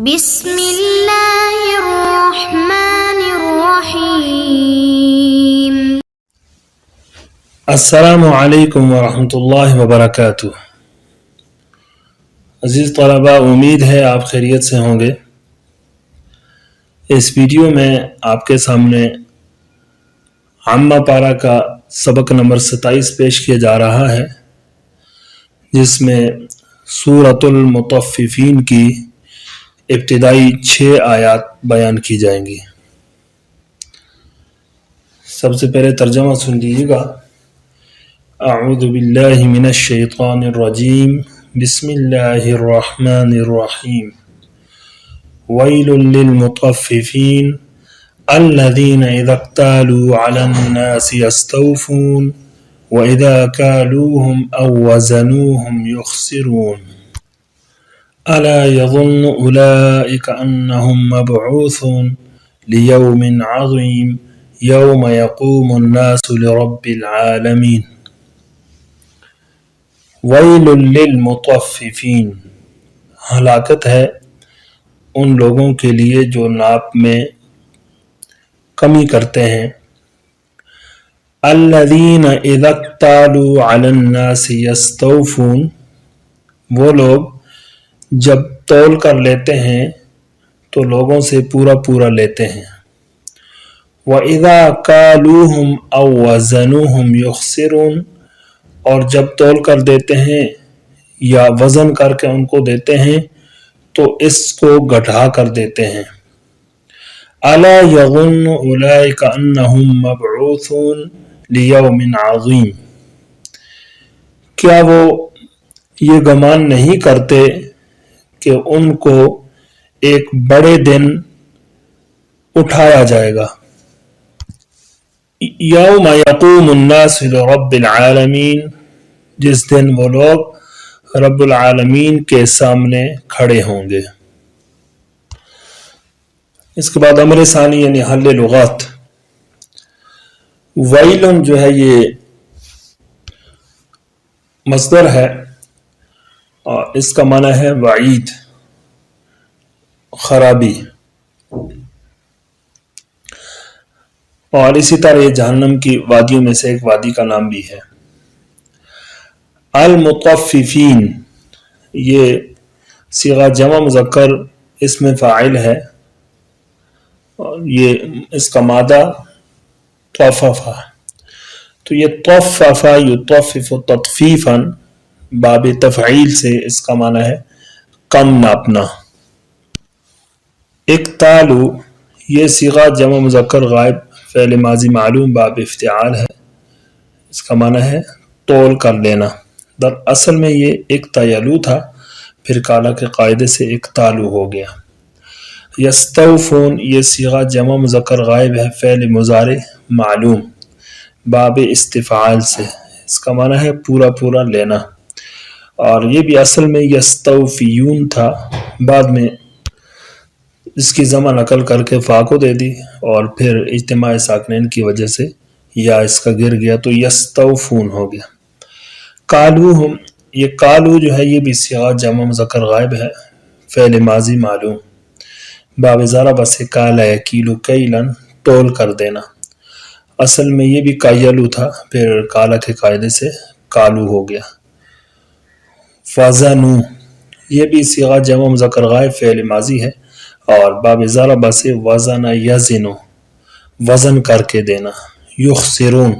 بسم اللہ الرحمن الرحیم۔ السلام علیکم ورحمۃ اللہ وبرکاتہ۔ عزیز طلباء، امید ہے آپ خیریت سے ہوں گے۔ اس ویڈیو میں آپ کے سامنے عامہ پارہ کا سبق نمبر 27 پیش کیا جا رہا ہے، جس میں سورۃ المطففین کی ابتدائی 6 آیات بیان کی جائیں گی۔ سب سے پہلے ترجمہ سن لیجیے گا۔ اعوذ باللہ من الشیطان الرجیم، بسم اللہ الرحمن الرحیم۔ ویل للمطففین الذین اذا اکتالوا علی الناس یستوفون واذا کالوهم او وزنوهم یخسرون۔ ألا يظن أولئك أنهم مبعوثون ليوم عظيم يوم يقوم الناس لرب العالمين۔ ويل للمطففين، ہلاکت ہے ان لوگوں کے لیے جو ناپ میں کمی کرتے ہیں۔ الذين إذا اكتالوا على الناس يستوفون، وہ لوگ جب تول کر لیتے ہیں تو لوگوں سے پورا لیتے ہیں۔ وَإِذَا كَالُوهُمْ أَوْ وَزَنُوهُمْ يُخْسِرُونَ، اور جب تول کر دیتے ہیں یا وزن کر کے ان کو دیتے ہیں تو اس کو گھٹا کر دیتے ہیں۔ أَلَا يَظُنُّ أُولَئِكَ أَنَّهُمْ مَبْعُوثُونَ لِيَوْمٍ عَظِيمٍ، کیا وہ یہ گمان نہیں کرتے کہ ان کو ایک بڑے دن اٹھایا جائے گا۔ یوم یقوم الناس لرب العالمین، جس دن وہ لوگ رب العالمین کے سامنے کھڑے ہوں گے۔ اس کے بعد امر ثانی یعنی حل لغات۔ ویلن جو ہے یہ مصدر ہے اور اس کا معنی ہے وعید، خرابی، اور اسی طرح یہ جہنم کی وادیوں میں سے ایک وادی کا نام بھی ہے۔ المطففین، یہ صیغہ جمع مذکر اسم فاعل ہے اور یہ اس کا مادہ طففہ، تو یہ طففہ یطفف تطفیفا، باب تفعیل سے اس کا معنی ہے کم ناپنا۔ اکتالو، یہ صیغہ جمع مذکر غائب فعل ماضی معلوم باب افتعال ہے، اس کا معنی ہے تول کر لینا۔ در اصل میں یہ اکتایلو تھا، پھر کالا کے قاعدے سے اکتالو ہو گیا۔ یستوفون، یہ صیغہ جمع مذکر غائب ہے فعل مضارع معلوم باب استفعال سے، اس کا معنی ہے پورا لینا، اور یہ بھی اصل میں یستوفیون تھا، بعد میں اس کی جمع نقل کر کے فا کو دے دی اور پھر اجتماع ساکنین کی وجہ سے یا اس کا گر گیا تو یستوفون ہو گیا۔ کالوہم، یہ کالو جو ہے یہ بھی صیغہ جمع مذکر غائب ہے فعل ماضی معلوم باب ضرب سے کالا یکیلو کیلن، تول کر دینا، اصل میں یہ بھی کایلو تھا، پھر کالا کے قاعدے سے کالو ہو گیا۔ وزنو، یہ بھی صیغہ جمع مذکر غائب فعل ماضی ہے اور باب ضرب سے وزن یزنو، وزن کر کے دینا۔ یخسرون،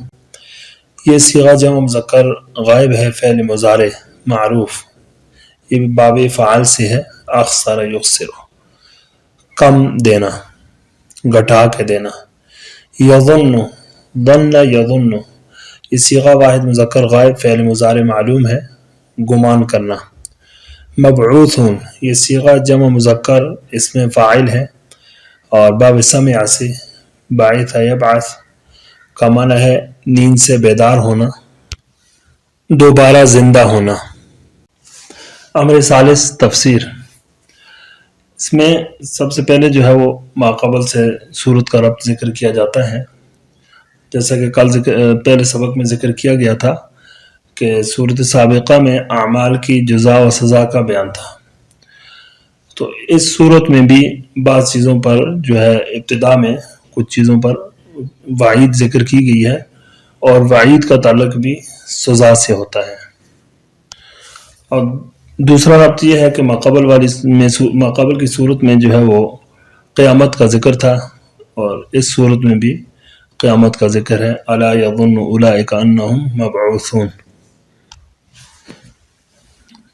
یہ صیغہ جمع مذکر غائب ہے فعل مضارع معروف، یہ بھی باب فعال سے ہے اخسر یخسر، کم دینا، گھٹا کے دینا۔ یظن، ظن یظن، یہ صیغہ واحد مذکر غائب فعل مضارع معلوم ہے گمان کرنا۔ مبعوثون، یہ صیغہ جمع مذکر اس میں فاعل ہے اور باب سمع سے باعث یبعث کا معنی ہے نیند سے بیدار ہونا، دوبارہ زندہ ہونا۔ امر ثالث تفسیر، اس میں سب سے پہلے جو ہے وہ ماقبل سے صورت کا ربط ذکر کیا جاتا ہے، جیسا کہ کل پہلے سبق میں ذکر کیا گیا تھا کہ صورت سابقہ میں اعمال کی جزا و سزا کا بیان تھا، تو اس صورت میں بھی بعض چیزوں پر جو ہے ابتدا میں کچھ چیزوں پر وعید ذکر کی گئی ہے، اور وعید کا تعلق بھی سزا سے ہوتا ہے۔ اور دوسرا ربط یہ ہے کہ ماقبل کی صورت میں جو ہے وہ قیامت کا ذکر تھا، اور اس صورت میں بھی قیامت کا ذکر ہے۔ الا یظن اولئک انہم مبعوثون۔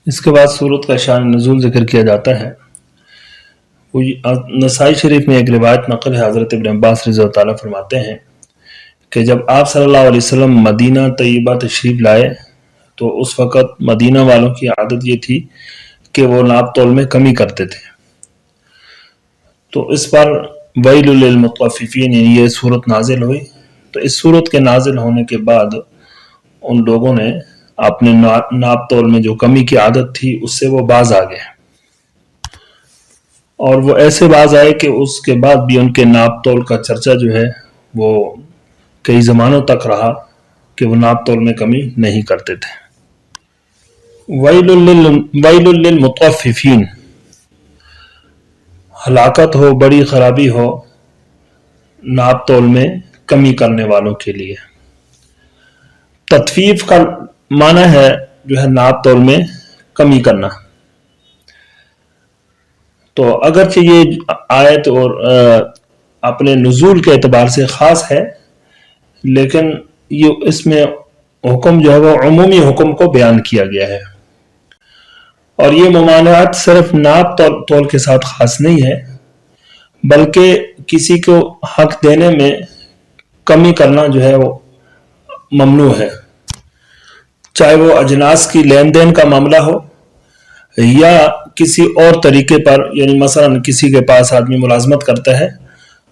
اس کے بعد صورت کا شان نزول ذکر کیا جاتا ہے۔ نسائی شریف میں ایک روایت نقل ہے، حضرت ابن عباس رضی اللہ تعالیٰ فرماتے ہیں کہ جب آپ صلی اللہ علیہ وسلم مدینہ طیبہ تشریف لائے تو اس وقت مدینہ والوں کی عادت یہ تھی کہ وہ ناپ تول میں کمی کرتے تھے۔ تو اس پر ویل للمطففین یہ صورت نازل ہوئی۔ تو اس صورت کے نازل ہونے کے بعد ان لوگوں نے اپنے ناپ تول میں جو کمی کی عادت تھی اس سے وہ باز آ گئے، اور وہ ایسے باز آئے کہ اس کے بعد بھی ان کے ناپ تول کا چرچا جو ہے وہ کئی زمانوں تک رہا کہ وہ ناپ تول میں کمی نہیں کرتے تھے۔ ویل للمطففین، ہلاکت ہو، بڑی خرابی ہو ناپ تول میں کمی کرنے والوں کے لیے۔ تطفیف کا معنی ہے جو ہے ناپ تول میں کمی کرنا۔ تو اگرچہ یہ آیت اور اپنے نزول کے اعتبار سے خاص ہے، لیکن یہ اس میں حکم جو ہے وہ عمومی حکم کو بیان کیا گیا ہے، اور یہ ممانعت صرف ناپ تول کے ساتھ خاص نہیں ہے، بلکہ کسی کو حق دینے میں کمی کرنا جو ہے وہ ممنوع ہے، چاہے وہ اجناس کی لین دین کا معاملہ ہو یا کسی اور طریقے پر، یعنی مثلا کسی کے پاس آدمی ملازمت کرتا ہے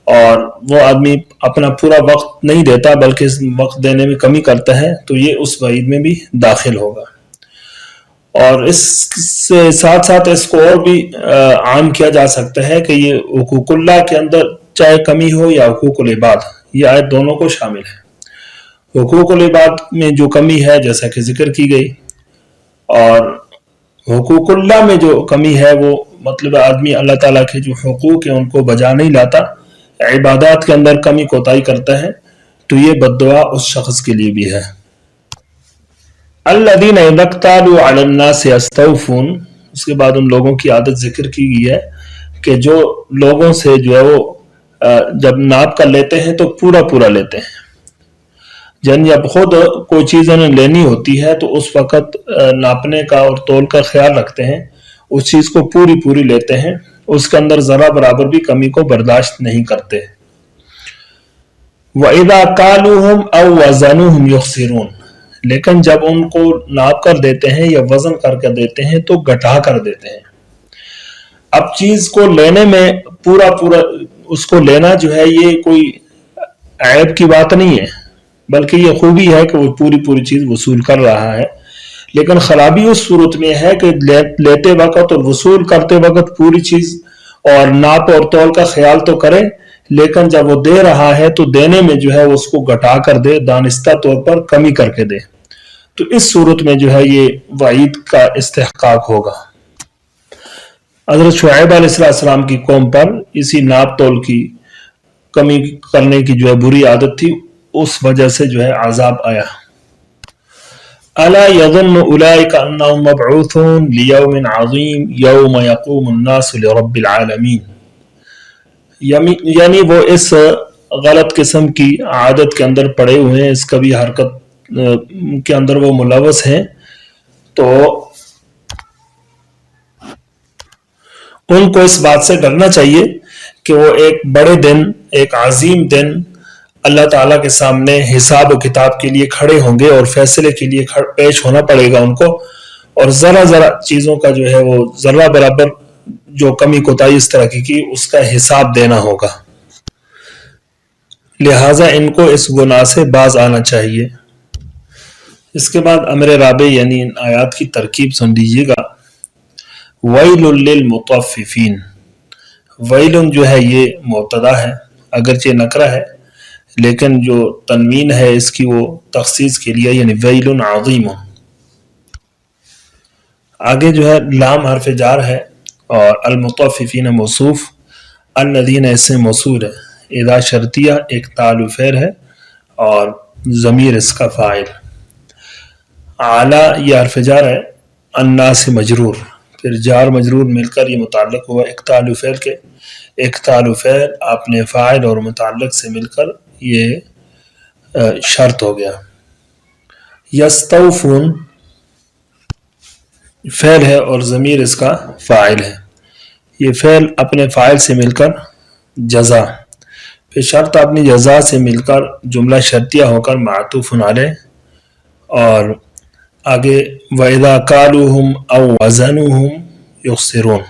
اور وہ آدمی اپنا پورا وقت نہیں دیتا بلکہ وقت دینے میں کمی کرتا ہے، تو یہ اس وعید میں بھی داخل ہوگا۔ اور اس سے ساتھ ساتھ اس کو اور بھی عام کیا جا سکتا ہے کہ یہ حقوق اللہ کے اندر چاہے کمی ہو یا حقوق العباد، یہ آیت دونوں کو شامل ہے۔ حقوق العباد میں جو کمی ہے جیسا کہ ذکر کی گئی، اور حقوق اللہ میں جو کمی ہے وہ مطلب آدمی اللہ تعالیٰ کے جو حقوق ہیں ان کو بجا نہیں لاتا، عبادات کے اندر کمی کوتاہی کرتا ہے، تو یہ بد دعا اس شخص کے لیے بھی ہے۔ الذین اذا اکتالوا علی الناس یستوفون، اس کے بعد ان لوگوں کی عادت ذکر کی گئی ہے کہ جو لوگوں سے جو ہے وہ جب ناپ کر لیتے ہیں تو پورا پورا لیتے ہیں، یعنی جب خود کوئی چیز انہیں لینی ہوتی ہے تو اس وقت ناپنے کا اور تول کا خیال رکھتے ہیں، اس چیز کو پوری پوری لیتے ہیں، اس کے اندر ذرا برابر بھی کمی کو برداشت نہیں کرتے۔ وَإِذَا كَالُوهُمْ أَوْ وَزَنُوهُمْ يُخْسِرُونَ، لیکن جب ان کو ناپ کر دیتے ہیں یا وزن کر کے دیتے ہیں تو گھٹا کر دیتے ہیں۔ اب چیز کو لینے میں پورا اس کو لینا جو ہے یہ کوئی عیب کی بات نہیں ہے، بلکہ یہ خوبی ہے کہ وہ پوری چیز وصول کر رہا ہے، لیکن خرابی اس صورت میں ہے کہ لیتے وقت اور وصول کرتے وقت پوری چیز اور ناپ اور تول کا خیال تو کرے، لیکن جب وہ دے رہا ہے تو دینے میں جو ہے اس کو گھٹا کر دے، دانستہ طور پر کمی کر کے دے، تو اس صورت میں جو ہے یہ وعید کا استحقاق ہوگا۔ حضرت شعیب علیہ السلام کی قوم پر اسی ناپ تول کی کمی کرنے کی جو ہے بری عادت تھی، اس وجہ سے جو ہے عذاب آیا۔ الا یظن اولئک انہم مبعوثون لیوم عظیم یوم یقوم الناس لرب العالمین، یعنی وہ اس غلط قسم کی عادت کے اندر پڑے ہوئے ہیں، اس کبھی حرکت کے اندر وہ ملوث ہیں، تو ان کو اس بات سے ڈرنا چاہیے کہ وہ ایک بڑے دن، ایک عظیم دن اللہ تعالیٰ کے سامنے حساب و کتاب کے لیے کھڑے ہوں گے، اور فیصلے کے لیے پیش ہونا پڑے گا ان کو، اور ذرا چیزوں کا جو ہے وہ ذرا برابر جو کمی کوتاہی اس طرح کی اس کا حساب دینا ہوگا، لہٰذا ان کو اس گناہ سے باز آنا چاہیے۔ اس کے بعد امر رابع یعنی ان آیات کی ترکیب سن لیجیے گا۔ ویل للمطففین، ویل جو ہے یہ مبتدا ہے، اگرچہ نکرہ ہے لیکن جو تنوین ہے اس کی وہ تخصیص کے لیے، یعنی ویل عظیم۔ آگے جو ہے لام حرف جار ہے، اور المطففین موصوف، الذین اس میں موصول ہے، اذا شرطیہ ایک تعال و فعل ہے اور ضمیر اس کا فاعل، اعلیٰ یہ حرف جار ہے، الناس مجرور، پھر جار مجرور مل کر یہ متعلق ہوا ایک تعال و فعل کے، ایک تعال و فعل اپنے فاعل اور متعلق سے مل کر یہ شرط ہو گیا۔ یستوفون فعل ہے اور ضمیر اس کا فاعل ہے، یہ فعل اپنے فاعل سے مل کر جزا، پھر شرط اپنی جزا سے مل کر جملہ شرطیہ ہو کر معطوف علیہ، اور آگے وَإِذَا كَالُوهُمْ أَوْ وَزَنُوهُمْ يُخْسِرُونَ،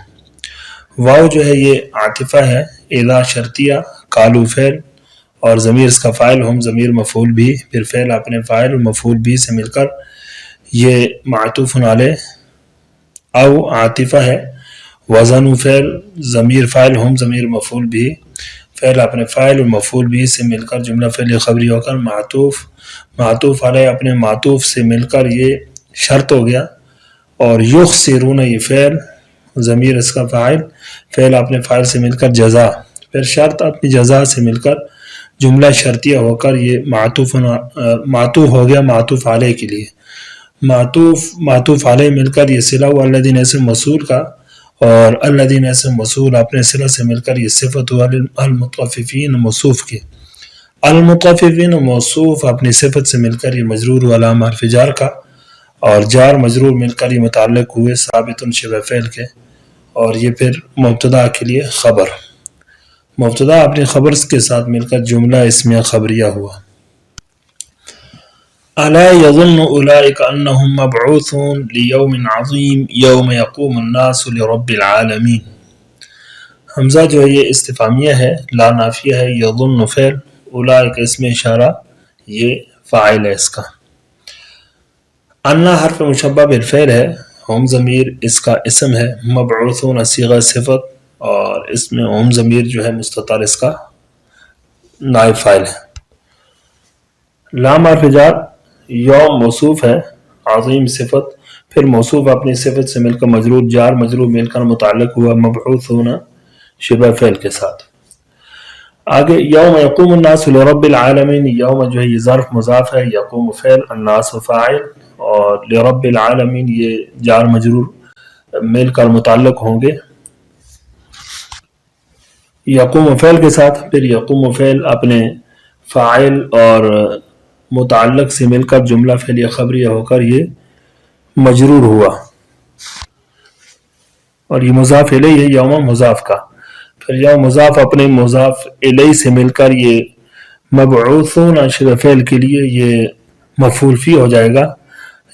واو جو ہے یہ عاطفہ ہے، اذا شرطیہ، کالو فعل اور ضمیر اس کا فاعل، ہم ضمیر مفعول بھی، پھر فعل اپنے فاعل اور مفعول بھی سے مل کر یہ معطوف علیہ، او عاطفہ ہے، وزن فعل، ضمیر فاعل، ہم ضمیر مفعول بھی، فعل اپنے فاعل اور مفعول بھی سے مل کر جملہ فعلی خبری ہو کر معطوف علیہ اپنے معطوف سے مل کر یہ شرط ہو گیا، اور یخسرون یہ فعل، ضمیر اس کا فاعل، فعل اپنے فاعل سے مل کر جزا، پھر شرط اپنی جزا سے مل کر جملہ شرطیہ ہو کر یہ معطوف ہو گیا معطوف علیہ کے لیے، معطوف علیہ مل کر یہ صلہ ہوا الذین اسم موصول کا، اور الذین اسم موصول اپنے صلہ سے مل کر یہ صفت ہوا المطففین موصوف کی، المطففین موصوف اپنی صفت سے مل کر یہ مجرور ہوا علامہ حرف جار کا، اور جار مجرور مل کر یہ متعلق ہوئے ثابت شبہ فعل کے، اور یہ پھر مبتدا کے لیے خبر، مبتدا اپنی خبر کے ساتھ مل کر جملہ اسمیہ خبریہ ہوا۔ الا یظن اولئک انہم مبعوثون لیوم عظیم یوم یقوم الناس لرب العالمین، حمزہ جو ہے یہ استفہامیہ ہے، لا نافیہ ہے، یظن فعل، اولئک اسم اشارہ، یہ فاعل ہے اس کا، انا حرف مشبہ بالفعل ہے، ہم ضمیر اس کا اسم ہے، مبعوثون صیغہ صفت، اور اس میں ہم ضمیر جو ہے مستتر اس کا نائب فاعل ہے، لام حرف جار، یوم موصوف ہے، عظیم صفت، پھر موصوف اپنی صفت سے مل کر مجرور، جار مجرور مل کر متعلق ہوا مبعوثون شبہ فعل کے ساتھ۔ آگے یوم یقوم الناس لرب العالمین، یوم جو ہے یہ ظرف مضاف ہے، یقوم فعل، الناس فاعل، اور لرب العالمین یہ جار مجرور مل کر متعلق ہوں گے یقوم فعل کے ساتھ، پھر یقوم فعل اپنے فاعل اور متعلق سے مل کر جملہ فعلیہ خبریہ ہو کر یہ مجرور ہوا، اور یہ مضاف الیہ ہے یوم مضاف کا، پھر یوم مضاف اپنے مضاف الیہ سے مل کر یہ مبعوثون شبہ فعل کے لیے یہ مفعول فی ہو جائے گا،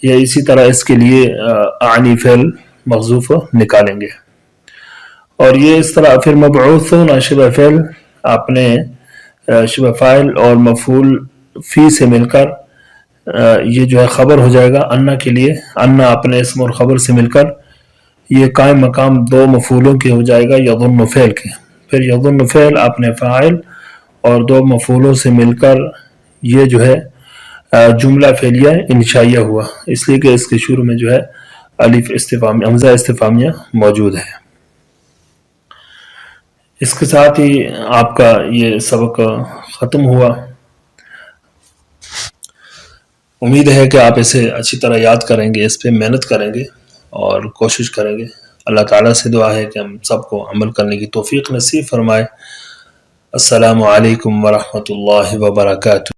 یا اسی طرح اس کے لیے اعنی فعل محذوف نکالیں گے، اور یہ اس طرح پھر مبعوثون شبہ فعل اپنے شبہ فاعل اور مفعول فی سے مل کر یہ جو ہے خبر ہو جائے گا انا کے لیے، انا اپنے اسم اور خبر سے مل کر یہ قائم مقام دو مفعولوں کے ہو جائے گا یظن فعل کے، پھر یظن فعل اپنے فاعل اور دو مفعولوں سے مل کر یہ جو ہے جملہ فعلیہ انشائیہ ہوا، اس لیے کہ اس کے شروع میں جو ہے الف استفہامیہ، حمزہ استفہامیہ موجود ہے۔ اس کے ساتھ ہی آپ کا یہ سبق ختم ہوا، امید ہے کہ آپ اسے اچھی طرح یاد کریں گے، اس پہ محنت کریں گے اور کوشش کریں گے۔ اللہ تعالیٰ سے دعا ہے کہ ہم سب کو عمل کرنے کی توفیق نصیب فرمائے۔ السلام علیکم ورحمۃ اللہ وبرکاتہ۔